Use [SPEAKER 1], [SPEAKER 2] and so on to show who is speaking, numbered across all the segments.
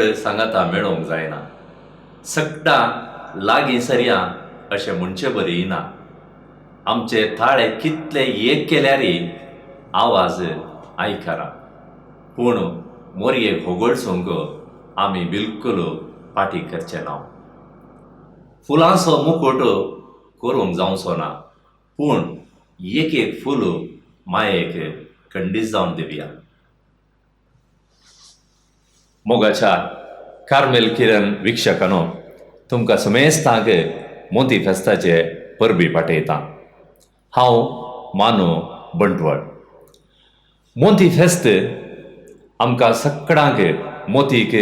[SPEAKER 1] वेळ सांगाता मेळोवंक जायना. सकटा लागीं सरया अशें म्हणचे बरी ना. आमचे थाळे कितले एक केल्यारय आवाज आयकना. पूण मोरयेक होगळसूंक आमी बिलकुल फाटी करचे ना. फुलांचो मुकुट करूंक जावचो ना, पूण एक एक फूल मायेक खंडीत जावन दिवया. मोगाच्या कार्मेल किरण विक्षकानो, तुमकां समेस्तांक मोती फेस्ताचे परबी पाठयतां. हांव मानू बंटवळ. मोती फेस्त आमकां सगळ्यांक मोतीक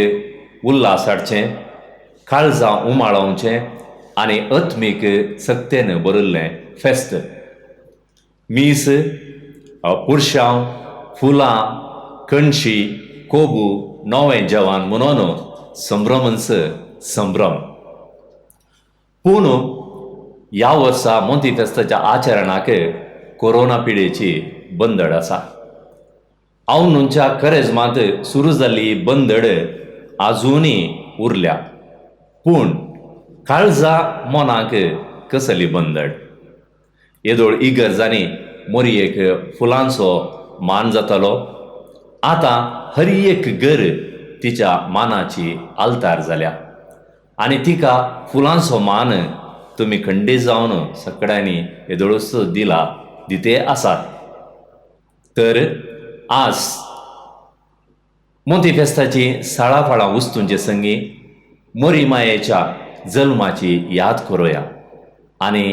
[SPEAKER 1] उल्हास हाडचें, काळजां उमाळोवचें आनी अत्मीक सक्तेन भरिल्लें फेस्त. मीस, पुरशांव, फुलां, कणशी, कोबू, नवें जेवण म्हणून संभ्रमच संभ्रम. पूण ह्या वर्सा मोती फेस्ताच्या आचरणाक कोरोना पिडेची बंदड आसा. अंदूंच्या करेजमांत सुरू जाल्ली बंदड आजुनय उरल्या. पूण काळजा मनाक कसली बंदड. येदोळ इगर्जांनी मोरयेक फुलांचो मान जातालो. आतां हर एक घर तिच्या मानाची आल्तार जाल्या आनी तिका फुलांचो मान तुमी खंडीत जावन सगळ्यांनी येदोळूच दिते आसात. तर आज मोती फेस्ताची साळाफळां उस्तूंचे संगी मोरी मायेच्या जल्माची याद करुया आनी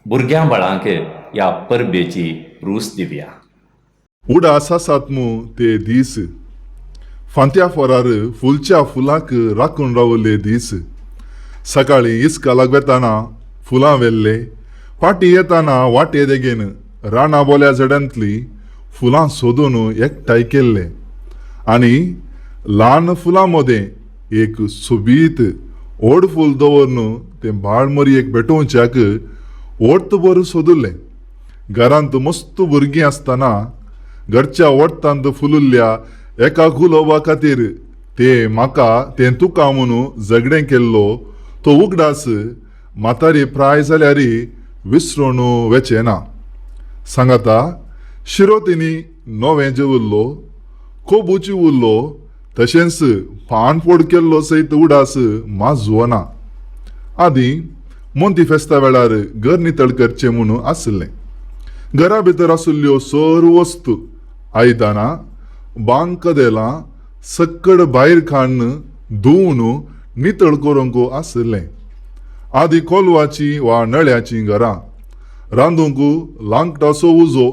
[SPEAKER 1] भुरग्यां बाळांक ह्या परबेची रूच दिवया.
[SPEAKER 2] उडास आसात मू ते दीस, फांत्या फोरार फुलच्या फुलांक राखून रावले दीस. सकाळीं इस्का लागवेताना फुलां वेल्ले, फाटीं येताना वाटे देगेन रानां बोल्या झड्यांतली फुलां सोदून एकठांय केल्ले आनी ल्हान फुलां मदें एक सोबीत व्हड फूल दवरून तें बाळ मोरयेक भेटोवच्याक वर्तभर सोदुल्लें. घरांत मस्त भुरगीं आसतना घरच्या वट्टांत फुलुल्ल्या एका गुलाबा खातीर ते म्हाका तें तुका म्हणून झगडें केल्लो तो उगडास म्हातारी प्राय जाल्यारय विसरून वेचेना. सांगाता शिरोतिनी नवें जेवल्लो, कोबूची उरलो, तशेंच पानपोड केल्लो सयत उडास माजवना. आदीं मोती फेस्ता वेळार घर नितळ करचें म्हणून आसलें. घरा भितर आशिल्ल्यो सर्व वस्तू, आयदनां, बांक कदेलां सक्कड भायर काडून धुवन नितळ करूंक आसलें. आदीं कोलवाची वा नळ्याची घरां, रांदूंक लांकटाचो उजो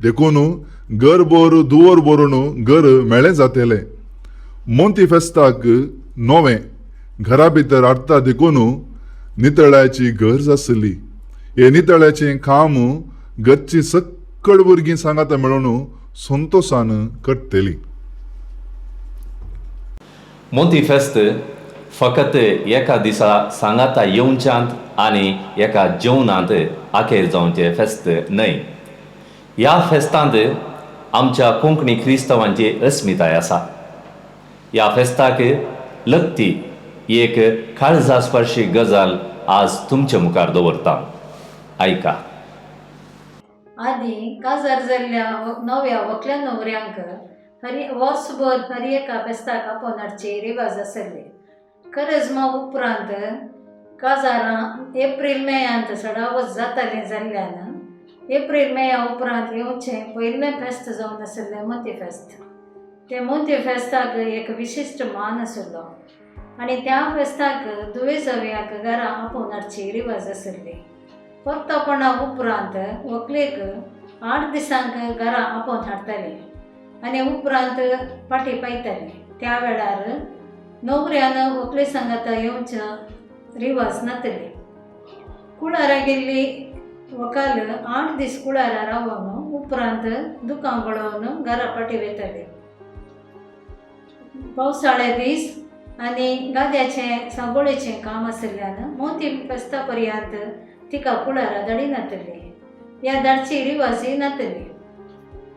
[SPEAKER 2] देखून घरभर धुवर भरून घर मेळ्ळें जातलें. मोती फेस्ताक नवें घरा भितर हाडटा देखून नितळ्याची गरज आसली. हे नितळ्याचें काम घरची सक्कड भुरगीं सांगाता मेळून संतोशान करतली.
[SPEAKER 1] मोती फेस्त फकत एका दिसा सांगाता येवच्यांत आनी एका जेवणांत आखेर जावचें फेस्त न्हय. ह्या फेस्तांत आमच्या कोंकणी क्रिस्तांवांची अस्मिताय आसा. ह्या फेस्ताक लगती एक काळजास्पर्शी गजाल आज तुमचे मुखार दवरता. आयका.
[SPEAKER 3] आदीं काजार जाल्ल्या नव्या व्हंकल्या न्हवऱ्यांक वर्सभर हर एका फेस्ताक आपोवन हाडचे रिवाज आसले. करेजमा उपरांत काजारां एप्रील मेयांत सडावत जातालें जाल्ल्यान एप्रील मेया उपरांत येवचें पयलें फेस्त जावन आसलें मोती फेस्त. ते मोती फेस्ताक एक विशिश्ट मान आसलो आनी त्या फेस्ताक दुवे जावयाक घरा आपोवन हाडची रिवाज आसली. परतपणा उपरांत व्हंकलेक 8 दिसांक घरा आपोवन हाडटाले आनी उपरांत फाटी पायताले. त्या वेळार न्हवऱ्यान व्हंकले सांगाता येवचें रिवाज नातले. कुळारा गेल्ली व्हंकल 8 दीस कुळारा रावन उपरांत दुकां बळोवन घरा फाटी वयताले. पावसाळे दीस आनी गाद्याचें साबोळेचें काम आशिल्ल्यान मोती फेस्ता पर्यंत तिका कुळारा धाडी नातली. ह्या धाडची रिवाजी नातली.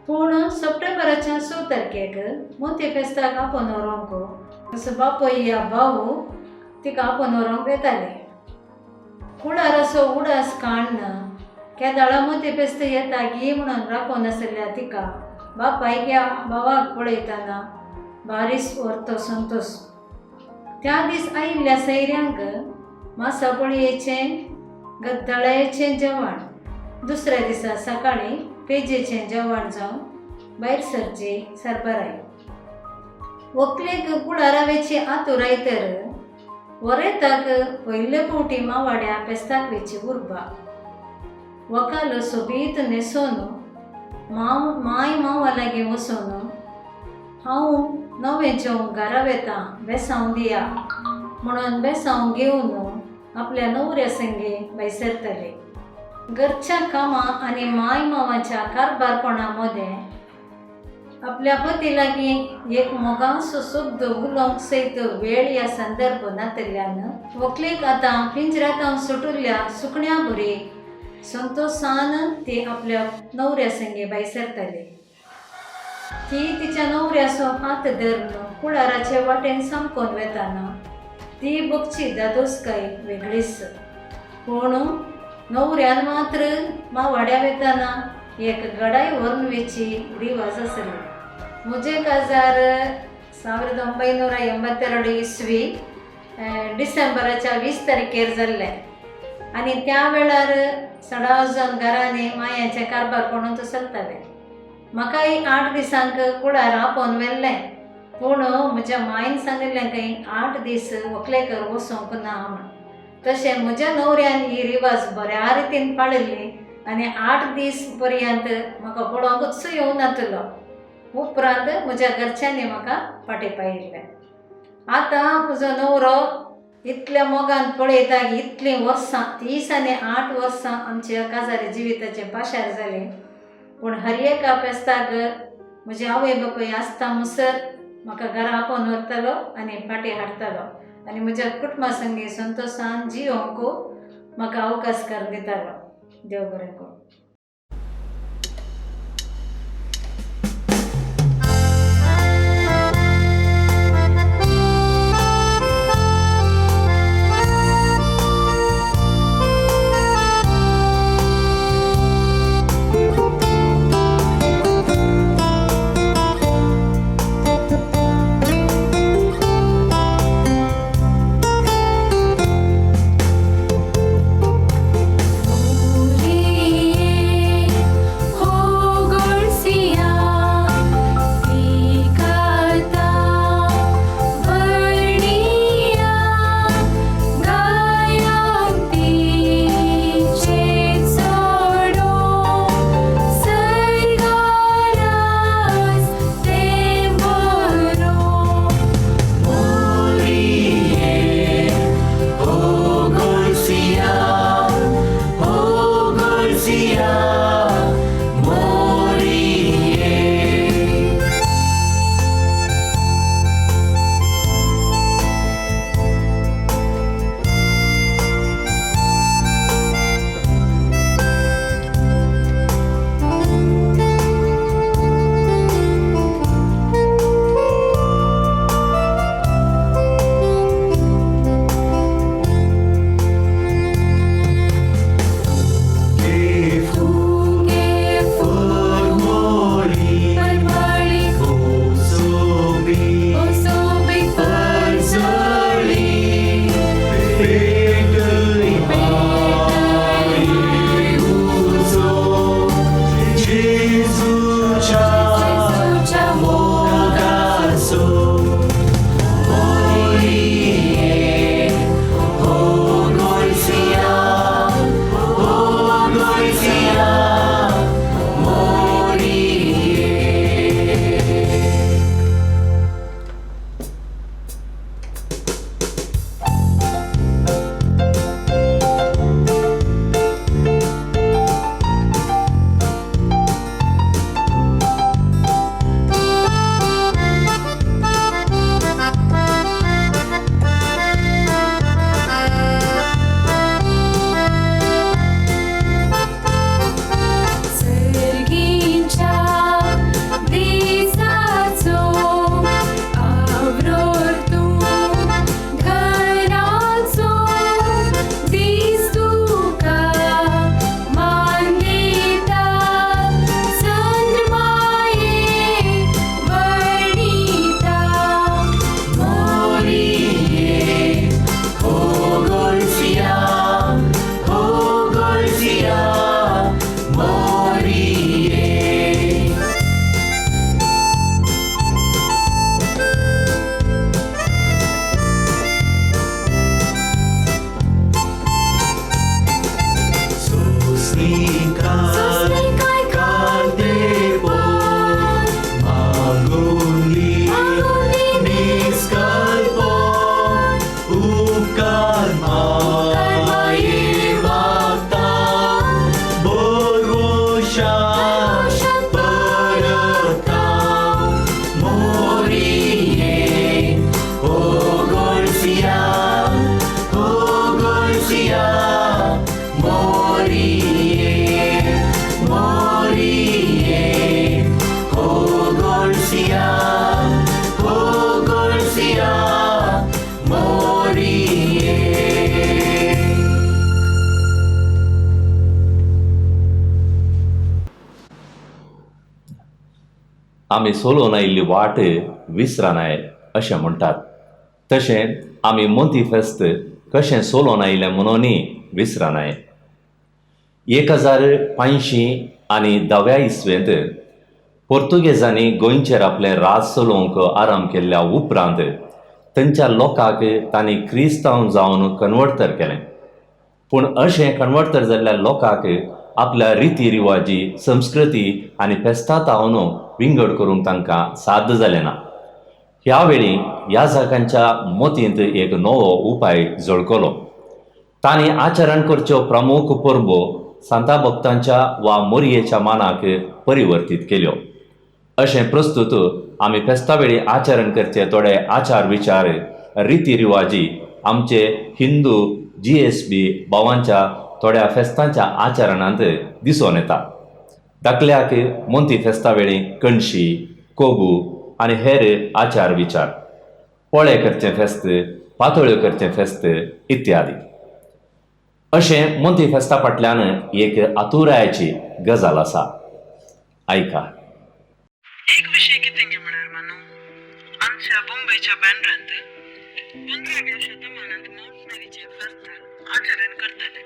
[SPEAKER 3] पूण सप्टेंबराच्या 6 तारखेक मोती फेस्ताक आपोवन व्हरोंक तसो बापोय या भाऊ तिका आपोवन व्हरोंक येताले. कुळार असो उडास काडन केदाळा मोती पेस्त येता गी म्हणून राखून आसल्या तिका बापायक या भावाक पळयतना बारीस व्हरतो संतोष. त्या दीस आयिल्ल्या सैऱ्यांक मासा पोळयेचें गद्दळायेचें जेवण, दुसऱ्या दिसा सकाळीं पेजेचें जेवण जावन भायर सरची सरबराय. व्हंकलेक कुळारावेची आतुराय तर वरेताक पयले फावटी मावाड्या पेस्ताक वेची उर्बा. व्हंकल सोबीत न्हेसोन माय मावा लागीं वचोन हांव नवें जेवण घरा वेतां बेसांव दिया म्हणून बेसांव घेवन आपल्या नवऱ्या संगे भायर सरतले. घरच्या कामां आनी माय मावाच्या कारभारपणा मदें आपल्या पती लागीं एक मोगांसो शब्द उलोवंक सयत वेळ ह्या संदर्भ नातल्यान व्हंकलेक आतां पिंजऱ्यांत सुटिल्ल्या सुकण्या बरी संतोशान ती आपल्या नवऱ्या संगे भायर सरतली. ती तिच्या नवऱ्याचो हात धरून कुळाराचे वाटेन सामकोन वेताना ती बगची दादोसकाय वेगळीच. पूण नवऱ्यान मात्र मावाड्या वेताना एक गडाय व्हरून वेची रिवाज आसली. म्हजे काजार 1982 इसवी डिसेंबराच्या 20 तारखेर जाल्लें आनी त्या वेळार सडावजन घरांनी मायाचें कारभारपणून चलतालें. म्हाकाय 8 दिसांक कुळार आपोवन व्हेल्लें, पूण म्हज्या मायन सांगिल्लें की 8 दीस व्हंकलेकर वचोंक ना म्हण. तशें म्हज्या नवऱ्यान ही रिवाज बऱ्या रितीन पाळिल्ली आनी 8 दीस पर्यंत म्हाका पळोवंकच येवं नातलो. उपरांत म्हज्या घरच्यांनी म्हाका फाटीं पायिल्लें. आतां म्हजो नवरो इतल्या मोगान पळयता इतलीं वर्सां 30 आनी 8 वर्सां आमच्या काजारी जिविताचें पाशार जालें. पूण हरएका पेस्ताक म्हजे आवय बापूय आसता मुसर म्हाका घरा आपोवन व्हरतालो आनी फाटीं हाडटालो आनी म्हज्या कुटुंबा संगी संतोशान जियोंक म्हाका अवकाशकार दितालो. देव बरें करूं.
[SPEAKER 4] Uri
[SPEAKER 1] आमी सोलोवन आयिल्ली वाट विसरानाय अशें म्हणटात. तशें आमी मोती फेस्त कशें सोलोवन आयिल्लें म्हणूनय विसरानाय. 1550 आनी 10व्या इस्वेंत पोर्तुगेजांनी गोंयचेर आपलें राज चलोवंक आराम केल्ल्या उपरांत थंयच्या लोकांक तांणी क्रिस्तांव जावन कन्वर्टर केलें. पूण अशें कन्वर्टर जाल्ल्या लोकांक आपल्या रिती रिवाजी, संस्कृती आनी फेस्तां तावन विंगड करूंक तांकां साध्य जालें ना. ह्या वेळी ह्या जागांच्या मोतींत एक नवो उपाय झळकलो. तांणी आचरण करच्यो प्रमुख परबो सांता भक्तांच्या वा मोरयेच्या मानाक परिवर्तीत केल्यो. अशें प्रस्तुत आमी फेस्ता वेळी आचरण करचे थोडे आचार विचार, रिती रिवाजी आमचे हिंदू GSB भावांच्या थोड्या फेस्तांच्या आचरणांत दिसून येता. दाखल्याक मोंती फेस्ता वेळी कणशी, कोबू आनी हेर आचार विचार, पोळे करचें फेस्त, पातोळ्यो करचें फेस्त इत्यादी. अशें मोंती फेस्ता फाटल्यान एक आतुरायाची गजाल आसा. आयका.
[SPEAKER 4] एक विषय कितें म्हळ्यार मानू, आमच्या मुंबयच्या बँड्रांत 15व्या शतमानांत माउंट मेरीचे फेस्त आचरण करताले.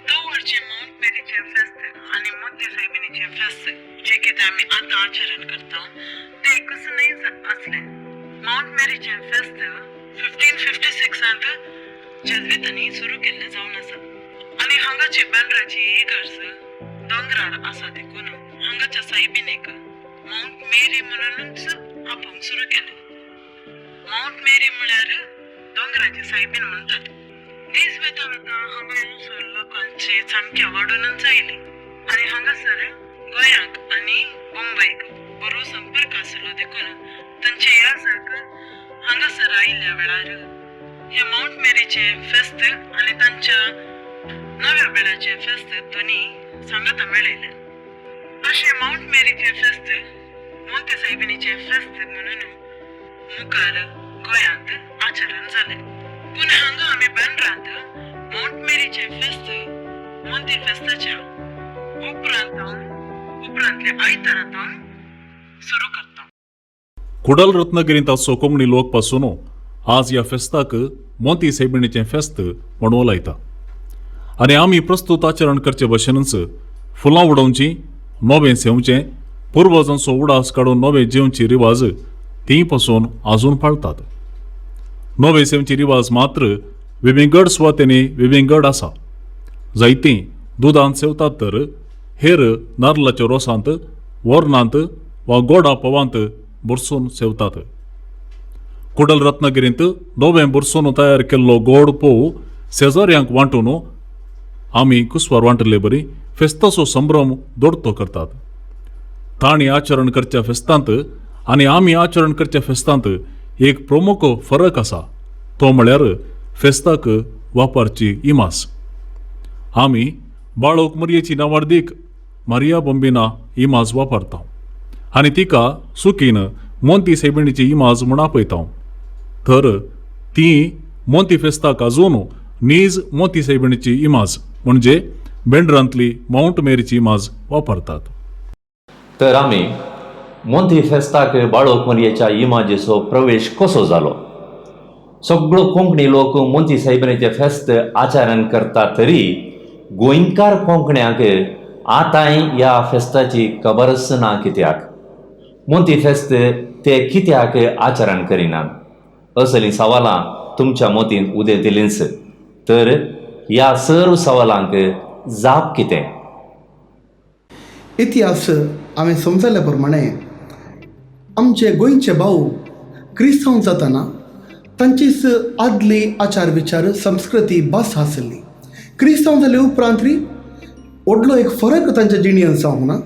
[SPEAKER 4] तो वरचे माउंट मेरीचे फेस्त आनी मोती सायबिणीचे फेस्त जे कितें आमी आतां आचरण करता ते एकच न्हय आसले. माउंट मेरीचे फेस्त 1556 जेजुइतांनी सुरू केल्लें जावन आसा आनी हांगाची बँड्राची इगर्ज दोंगरार आसा देखून हांगाच्या सायबिणीक माउंट मेरी म्हणूनच आपोवंक सुरू केलें. माउंट मेरी म्हळ्यार दोंगराची सायबीण म्हणटात. दीस वेता वेता हांगा येवसर लोकांची संख्या वाडूनच आयली आनी हांगासर गोंयाक आनी मुंबईक बरो संपर्क आसलो देखून तांचे याजाक हांगासर आयिल्ल्या वेळार हे माउंट मेरीचे फेस्त आनी तांच्या नव्या वेळाचे फेस्त दोनी सांगता मेळयले. अशें माउंट मेरीचे फेस्त मोती सायबिणीचे फेस्त म्हणून मुखार गोंयांत आचरण जालें. पूण हांगा आमी बँड्रांत माउंट मेरीचे फेस्त मोती फेस्ताच्या उपरांतल्या आयतारांत सुरू करता.
[SPEAKER 5] कुडल रत्नागिरींत सोकोमणी लोक पासून आज ह्या फेस्ताक मोती सायबिणीचें फेस्त म्हणून लायता. आनी आमी प्रस्तुत आचरण करचे भशेनच फुलां उडोवची, नवें सेवचें, पुर्वजांचो उडास काडून नवें जेवची रिवाज तीं पासून आजून पाळटात. नवे सेवची रिवाज मात्र विविंगड सुवातेनी विविंगड आसा. जायतीं दुदांत सेवतात तर हेर नारळाच्या रोसांत, वरणांत वा गोडा पवांत बुरसून सेवतात. कुडल रत्नागिरींत नवें बुरसून तयार केल्लो गोड पोव शेजाऱ्यांक वांटून आमी कुस्वार वांटले बरी फेस्ताचो संभ्रम दोडतो करतात. तांणी आचरण करच्या फेस्तांत आनी आमी आचरण करच्या फेस्तांत एक प्रमुख फरक आसा. तो म्हळ्यार फेस्ताक वापरची इमास. आमी बाळोक मरयेची नांवार्दीक मारिया बंबिना इमाज वापरता आनी तिका सुकीन मोंती सायबिणीची इमाज म्हूण आपयता. तर ती मोंती फेस्ताक आजून नीज मोती सायबिणीची इमाज म्हणजे बँड्रांतली माउंट मेरीची इमाज वापरतात.
[SPEAKER 1] तर आमी मोंती फेस्ताक बाळोक मरयेच्या इमाजेचो प्रवेश कसो जालो. सगळो कोंकणी लोक मोंती सायबिणीचें फेस्त आचरण करता तरी गोंयकार कोंकण्यांक आतांय ह्या फेस्ताची खबरच ना. कित्याक मोंती फेस्त ते कित्याक आचरण करिनात असलीं सवालां तुमच्या मोतीन उदेतिलींच. तर ह्या सर्व सवालांक जाप कितें?
[SPEAKER 6] इतिहास हांवें समजल्या प्रमाणे आमचे गोंयचे भाऊ क्रिस्तांव जाताना तांचीच आदली आचार विचार संस्कृती भास आसली. क्रिस्तांव जाले उपरांत व्हडलो एक फरक तांच्या जिणेंत जावंक ना.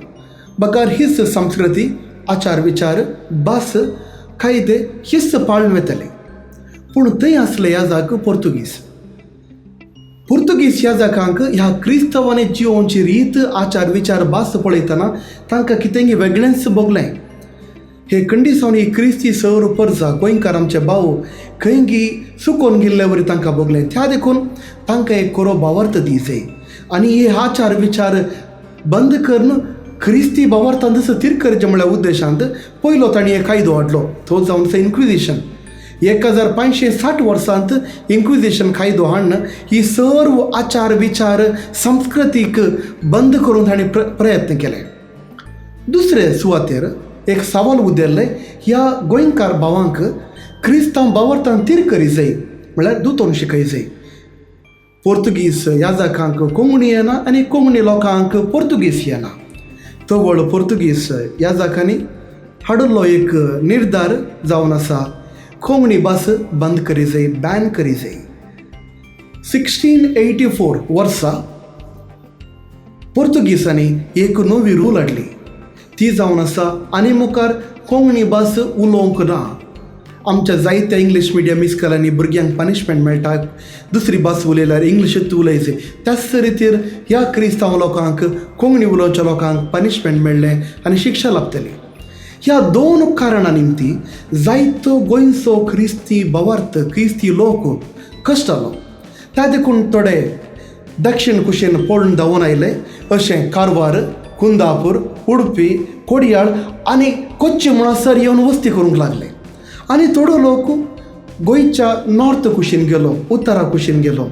[SPEAKER 6] बकार हीच संस्कृती, आचार विचार, भास, कायदे हीच पाळून वतले. पूण थंय आसले ह्या जाग पोर्तुगीज. पुर्तुगीज याजकांक ह्या क्रिस्तवाने जिवोवची रीत आचार विचार बास पळयतना तांकां कितेंय वेगळेंच भोगलें. हे खंडिसांनी क्रिस्ती सौर परजा गोंयकार आमचे भाव खंयगी सुकोवन गेल्ले वरी तांकां भोगलें. त्या देखून तांकां एक कोरो भावार्थ दिसे आनी हे आचार विचार बंद करून क्रिस्ती भावार्थांत स्थिर करचे म्हणल्या उद्देशांत पयलो तांणी एक कायदो हाडलो, तो जावन आसा इन्क्विजिशन. 1560 वर्सांत इन्क्विजिशन कायदो हाडून ही सर्व आचार विचार संस्कृतीक बंद करून तांणी प्रयत्न केले. दुसरे सुवातेर एक सवाल उदेरले, ह्या गोंयकार भावांक क्रिस्तांव भावार्थान तीर करी जाय म्हळ्यार दुतोन शिकय जाय. पोर्तुगीज याजकांक कोंकणी येना आनी कोंकणी लोकांक पोर्तुगीज येना. तो पोर्तुगीज याजकांनी हाडुल्लो एक निर्धार जावन आसा, कोंकणी भास बंद करी जाय, बॅन करी जाय. 1684 वर्सा पोर्तुगीजांनी एक नवी रूल हाडली, ती जावन आसा आनी मुखार कोंकणी भास उलोवंक ना. आमच्या जायत्या इंग्लीश मिडियम इस्कॉलांनी भुरग्यांक पनिशमेंट मेळटा, दुसरी भास उलयल्यार इंग्लिशूच उलयचे. त्याच रितीर ह्या क्रिस्तांव लोकांक कोंकणी उलोवच्या लोकांक पनिशमेंट मेळ्ळें आनी शिक्षा लाभतली. ह्या दोन कारणां निमती जायतो गोंयचो क्रिस्ती भावार्थ क्रिस्ती लोक कश्टालो. त्या देखून थोडे दक्षिण कुशीन पळून धांवून आयले, अशें कारवार, कुंदापूर, उडपी, कोडयाळ आनी कोच्ची म्हणसर येवन वस्ती करूंक लागले. आनी थोडो लोक गोंयच्या नॉर्थ कुशीन गेलो, उत्तरा कुशीन गेलो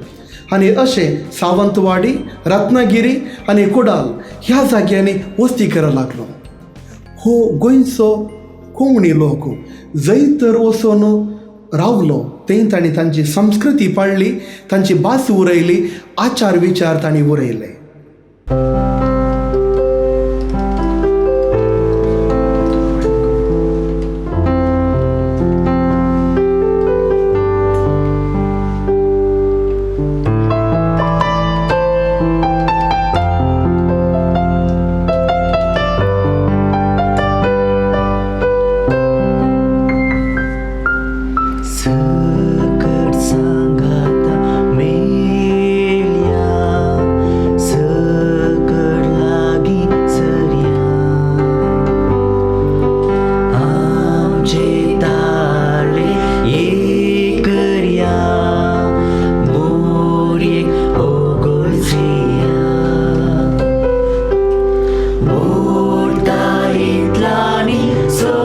[SPEAKER 6] आनी अशें सावंतवाडी, रत्नागिरी आनी कुडाल ह्या जाग्यांनी वस्ती करपाक लागलो. हो गोंयचो कोंकणी लोक जंय तर वचून रावलो थंय तांणी तांची संस्कृती पाळली, तांची भास उरयली, आचार विचार तांणी उरयले.
[SPEAKER 7] सकट सांगाता मेल्या, सकट लागी चर्या, आमचे ताळे एक करया, मोरये ओगोलसिया, मोरता इतलानी सोड्या,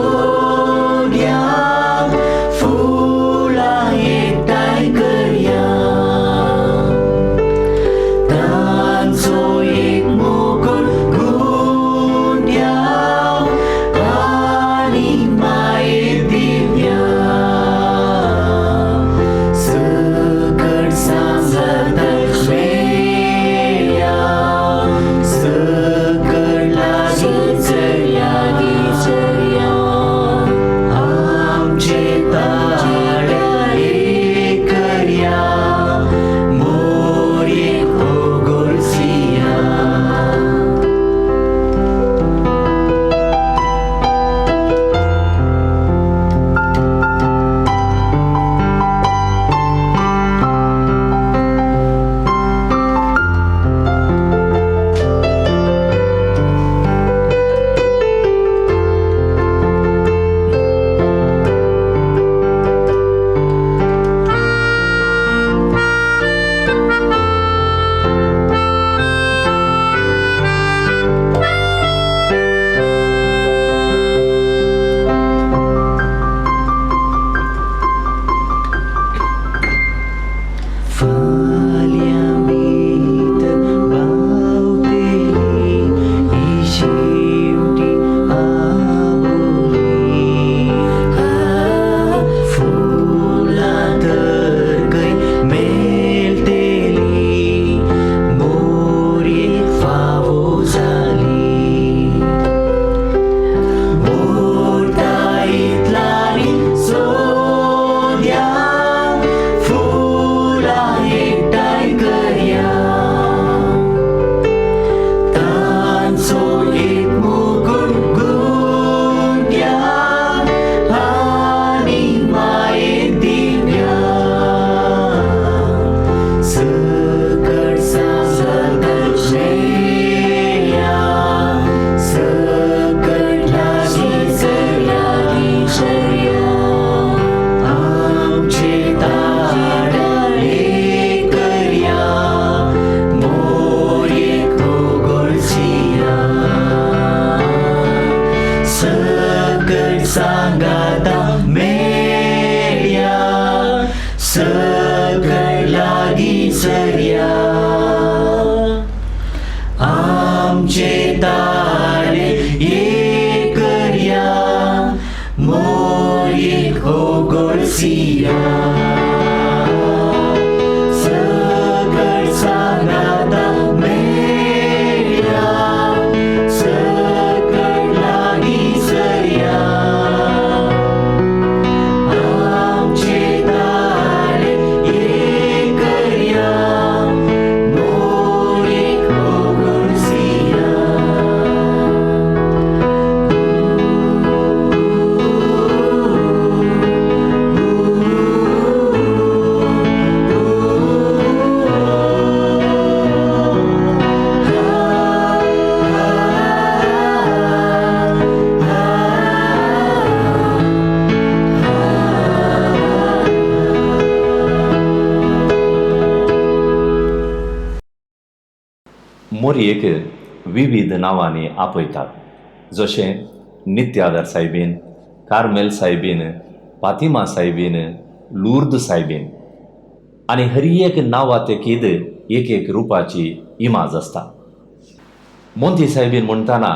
[SPEAKER 7] मेलते सर्या आमचे ताळे ये करया मोरीक हो गोळसिया सकळ सांगाता मेळया सकळ लागी सर्या आमचे ताळे ये करया मोरीक हो गोळसिया
[SPEAKER 1] मोरयेक विविध नांवांनी आपयतात, जशें नित्यादर soybean, Carmel soybean, Fatima soybean, लुर्द soybean, आनी हर एक नांवातेकीद एक एक रुपाची इमाज आसता. मोंती सायबीन म्हणटाना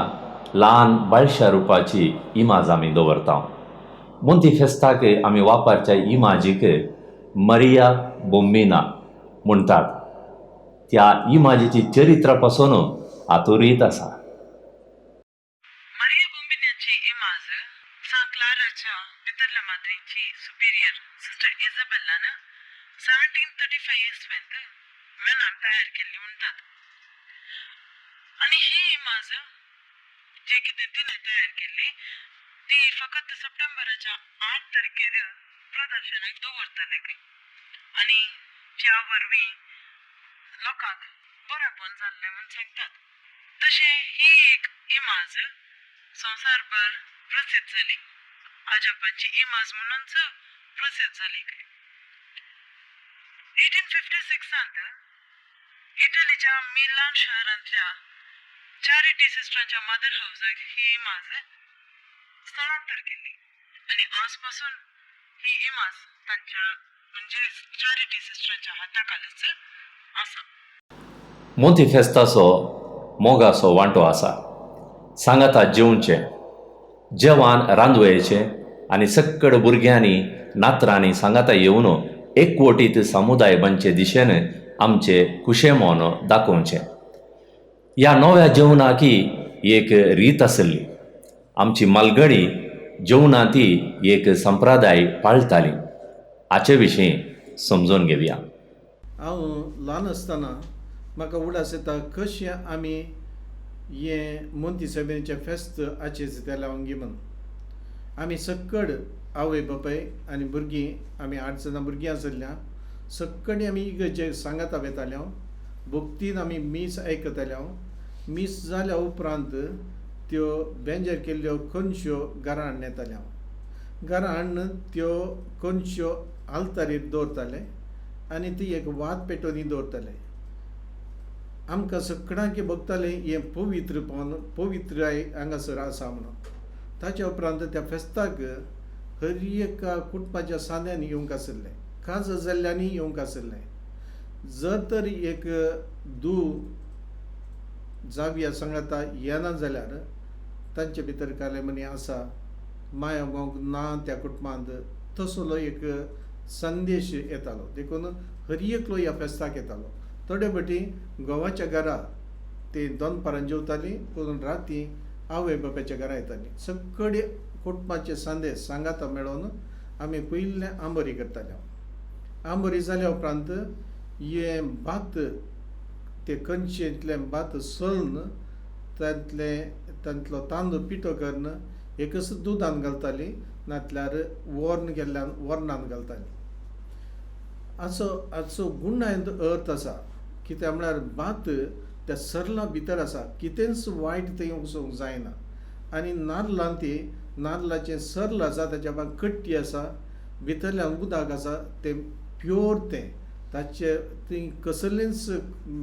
[SPEAKER 1] ल्हान बाळशा रुपाची इमाज आमी दवरता. मोंती फेस्ताक आमी वापरच्या इमाजीक मरिया बोम्मिना म्हणटात. त्या इमाजीची चरित्रा पासून आतुरीत आसा.
[SPEAKER 4] मरिया बोंबिन्याची इमाज सा क्लाराच्या भितरल्या माद्रेची सुपिरियर सिस्टर इझाबेल्लान 1735 इसवेंत मेनान तयार केल्ली म्हणटात. आनी ही इमाज जे कितें तिणें तयार केल्ली ती फकत सप्टेंबराच्या 8 तारखेर प्रदर्शनाक दवरतले आनी त्या वरवीं लोकांक बरेपण जाल्लें म्हूण सांगतात. तशें ही एक इमाज संवसारभर प्रसिद्ध जाली. अजबाची इमाज म्हणूनच प्रसिद्ध जाली. 1856 इटलीच्या मिलान शहरांतल्या चॅरिटी सिस्टरांच्या मदर हाऊसाक ही इमाज स्थळांतर केली आनी आजपासून ही इमाज तांच्या म्हणजे चॅरिटी सिस्टरांच्या हाताखालच आसा.
[SPEAKER 1] मोंती फेस्ताचो मोगाचो वांटो आसा. सांगाता जेवचें, जेवण रांदवेचें आनी सक्कड भुरग्यांनी नातरांनी सांगाता येवन एकवटीत समुदाय बनचे दिशेन आमचे खुशेमोन दाखोवचें. ह्या नव्या जेवणाकी एक रीत आसली. आमची मालगडी जेवणां ती एक संप्रदाय पाळटाली. हाचे विशीं समजून घेवया.
[SPEAKER 8] हांव ल्हान आसतना म्हाका उडास येता कशें आमी हें मोंती सायबीणेचें फेस्त आचेज त्या लावंगी म्हणून आमी सक्कड आवय बापाय आनी भुरगीं आमी 8 जाणां भुरगीं आसल्या सक्कडी आमी इगर्जे सांगाता वेताले. भक्तीन आमी मीस आयकताले. मीस जाल्या उपरांत त्यो बेंजार केल्ल्यो कणश्यो घरा हाडून येताले. घरा हाडून त्यो कणश्यो आल्तारीर दवरताले आनी ती एक वात पेटोवनी दवरताले. आमकां सगळ्यांक बगताले हें पवित्रपण पवित्राय हांगासर आसा म्हणून. ताच्या उपरांत त्या फेस्ताक हर एका कुटुंबाच्या साद्यांनी येवंक आसले, काज जाल्ल्यांनी येवंक आसले. जर तर एक धूव जावया सांगाता येना जाल्यार तांचे भितर काले मनी आसा माया मोग ना त्या कुटुंबांत तसलो एक संदेश येतालो. देखून हर एकलो ह्या फेस्ताक येतालो. थोडे फाटी घोवाच्या घरा ते दनपारां जेवतालीं, पूण राती आवय बापायच्या घरा येतालीं. सगळे कुटुंबाचे संदेश सांगाता मेळोवन आमी पयलें आंबोरी करताले. आंबोरी जाल्या उपरांत हे भात ते कणशेंतलें भात सळून तांतलो तांदूळ पिठो करून एकच दुदान घालतालीं, नातल्यार वर्ण केल्ल्यान वर्णान घालतालीं. हाचो गुणायत अर्थ आसा. कित्याक म्हळ्यार भात त्या सरला भितर आसा, कितेंच वायट थंय वचूंक जायना. आनी नाल्लां ती नाल्लाचें सरल आसा, ताच्या भायर कट्टी आसा, भितरल्यान उदक आसा, तें प्योर तें ताचे थंय कसलेंच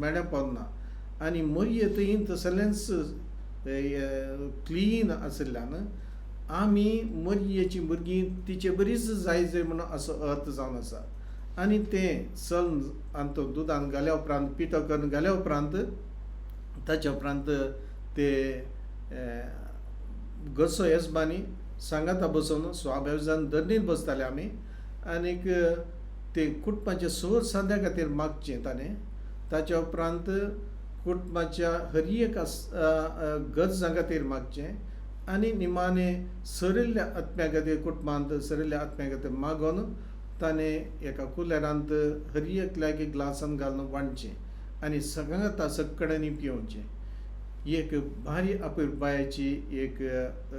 [SPEAKER 8] मेणे पडना. आनी मोरये थंय तसलेंच क्लीन आशिल्ल्यान आमी मोरयेची भुरगीं तिचे बरीच जाय म्हणून असो अर्थ जावन आसा. आनी तें सन आनी तो दुदान घाल्या उपरांत पिठो करून घाल्या उपरांत ताच्या उपरांत ते गसो येसबानी सांगाता बसोवन स्वाभाविजान धरणीर बसताले आमी आनीक ते कुटुंबाचे सोर सांद्या खातीर मागचें ताणें ताच्या उपरांत कुटुंबाच्या हर एक गरजां खातीर मागचें आनी निमाणें सरिल्ल्या आत्म्या खातीर कुटुंबांत सरिल्ल्या आत्म्या खातीर मागोन ताणें एका कुलेरांत हर एकल्याक एक ग्लासान घालून वांडचें आनी सगळ्यांत सकड्यांनी पिवचें ही एक भारी अपुरबायेची एक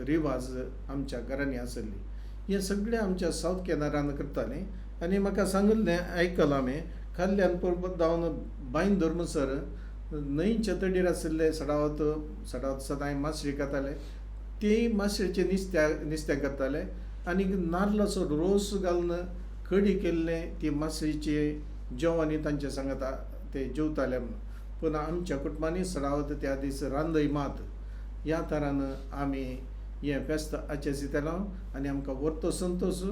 [SPEAKER 8] रिवाज आमच्या घरांनी आसली हे सगळे आमच्या सावथ केनरान करताले आनी म्हाका सांगिल्लें आयकलां हांवें खाल्ल्यान जावन बायन धर्मसर न्हंयच्या तडीर आशिल्ले सडावत सदांय मासळी खाताले ती मासळेचे नुस्तें करताले आनी नाल्लाचो रोस घालून कडी केल्लें ती मासळीचे जेवण तांचे सांगता ते जेवताले म्हणून पूण आमच्या कुटुंबांनी सडावत त्या दीस रांदय मात ह्या तरान आमी हें फेस्त आचरितालो आनी आमकां वर्तो संतोश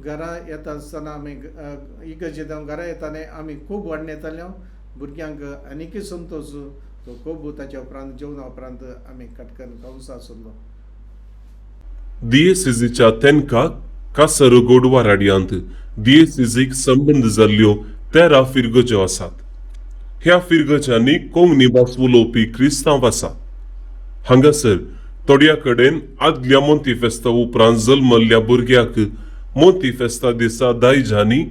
[SPEAKER 8] घरा येता आसतना आमी इगर्जेंत घरा येताले आमी खूब वाडून येताल्यो भुरग्यांक आनीकय संतोश तो खूब ताच्या उपरांत जेवणा उपरांत आमी कटकन कंस आसलो
[SPEAKER 9] दियेसिजीच्या तेंकां कासरगोड वाराडियांत दियेसिजीक संबंद जाल्ल्यो 13 फिरगज्यो आसात. ह्या फिरगज्यांनी कोंकणी भास उलोवपी क्रिस्तांव आसा. हांगासर थोड्या कडेन आदल्या मोंती फेस्ता उपरांत जल्मल्ल्या भुरग्याक मोंती फेस्ता दिसा दायजांनी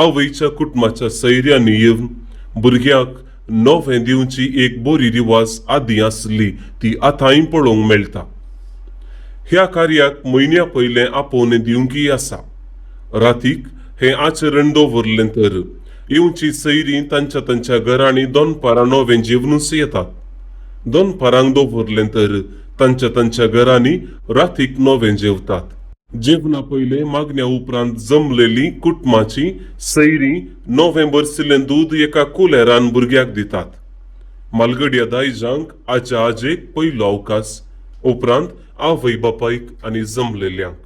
[SPEAKER 9] आवयच्या कुटुंबाच्या सयऱ्यांनी येवन भुरग्याक नवें दिवची एक बरी रिवाज आदीं आसली ती आतांय पळोवंक मेळटा. ह्या कार्याक म्हयन्या पयलें आपोवन दिवंकी आसा. रातीक हें आचरण दवरलें तर येवची सयरीं तांच्या घरांनी दनपारां नवें जेवणूच येतात. दनपारांक दवरलें तर तांच्या घरांनी रातीक नवें जेवतात. जेवणा पयलें मागण्या उपरांत जमलेली कुटुंबाची सयरीं नवें बरसिल्लें दूद एका कुलेरान भुरग्याक दितात. मालगड्या दायजांक आच्या आजेक पयलो अवकाश उपरांत आवय बापायक आनी जमलेल्यांक.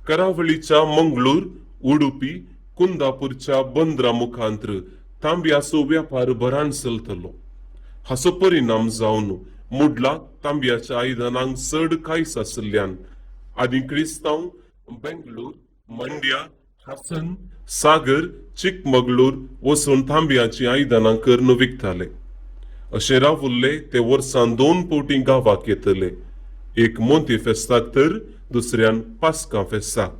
[SPEAKER 9] करावळीच्या मंगळूर उडुपी कुंदापूरच्या बंदरा मुखांत्र तांब्याचो वेपार बरान चलतलो. हाचो परिणाम जावन मुडलाक तांब्याच्या आयदनांक चड कांयच आशिल्ल्यान आनी क्रिस्तांव बेंगळूर मंड्या हासन सागर चिकमगळूर वचून तांब्याची आयदनां करून विकताले. अशें रावुल्ले ते वर्सान 2 फावटी गांवाक येतले. एक मोंती फेस्ताक तर दुसऱ्यान पास्कां फेस्ताक.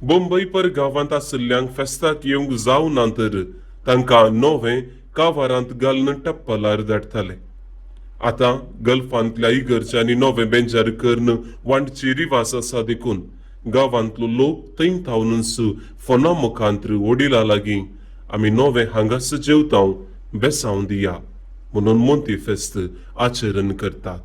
[SPEAKER 9] बोंबईपर गांवांत आशिल्ल्यांक फेस्ताक येवंक जावना तर तांकां नवें कावारांत घालून टप्पलार धाडटाले. आतां गल्फांतल्या इगर्जांनी नवें बेंजार करून वांडची रिवाज आसा देखून गांवांतलो लोक थंय थावनूच फोना मुखांत्र वडिलां लागीं आमी नवें हांगास जेवतां बेसांव दिया म्हणून मोंती फेस्त आचरण करतात.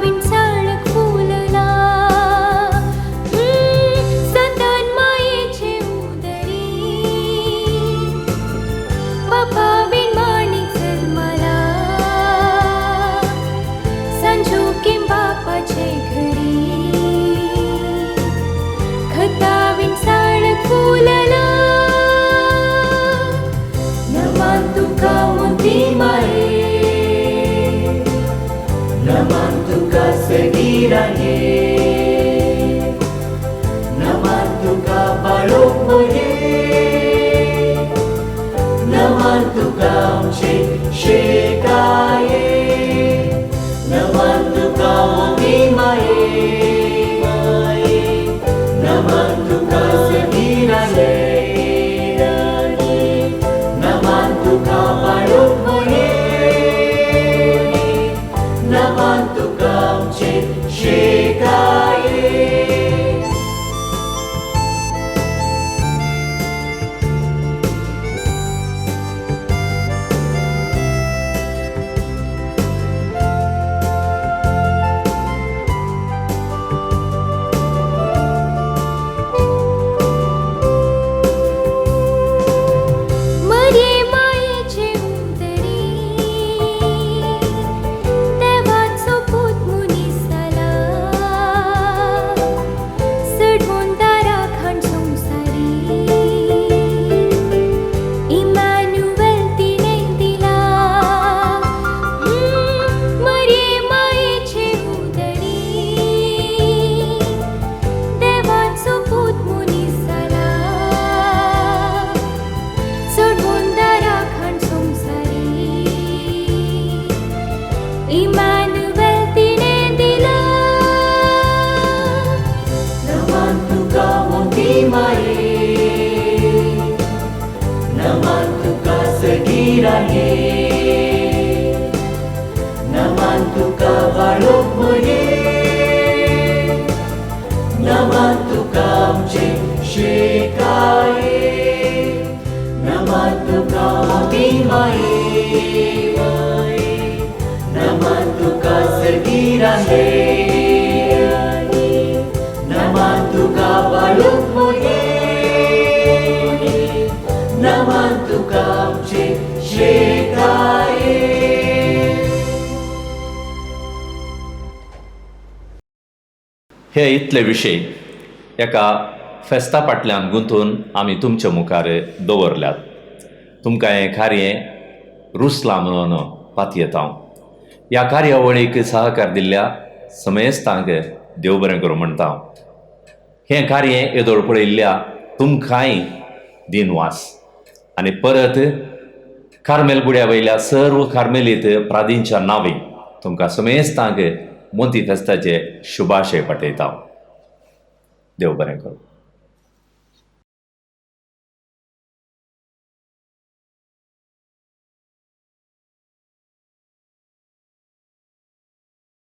[SPEAKER 10] विंचाळक फुलला संतान मायेचे उदरी बापा बिन माणिक जन्माला संजोगीम बापाचे घरी खता विंचाळक फुलला नमान तुका मोती माये नमान तुका सगीराने नमान तुका बाळोक मोये नमान तुका आमचे शेकाये नमान तुका मोती माये नमान तुका सगीराने नमान तुका बाळोक मोये नमान तुका आमचे शेकाये मरे मायेचे उदरी देवाचो पूत मुनिसाला सडवून दाराक हाड संवसारी इमॅन्युएल तिणें दिला मरे मायेचे उदरी देवाचो पूत मुनिसाला सडवून दाराक हाड संवसारी इमॅन्युएल तिणें दिला नमान तुका मोती माये नमान तुका सगीराने नमान तुका बाळोक मोये नमान तुका आमचे शेकाये नमान तुका मोती माये नमान तुका सगीराने नमान तुका बाळोक मोये नमान तुका आमचे शेकाये
[SPEAKER 1] हे इतले विशय एका फेस्ता फाटल्यान गुंतून आमी तुमच्या मुखार दवरल्यात. तुमकां हें कार्य रुसलां म्हणून पातयेता. ह्या कार्यावळीक सहकार दिल्ल्या समेस्तांक देव बरें करूं म्हणटा. हें कार्य येदोळ पळयल्ल्या तुमकांय दिनवास आनी परत कार्मेल गुड्या वयल्या सर्व कार्मेलीत प्रादींच्या नांवी तुमकां समेस्तांक मोंती फेस्ताचे शुभाशय पाठयता. देव बरें करूं.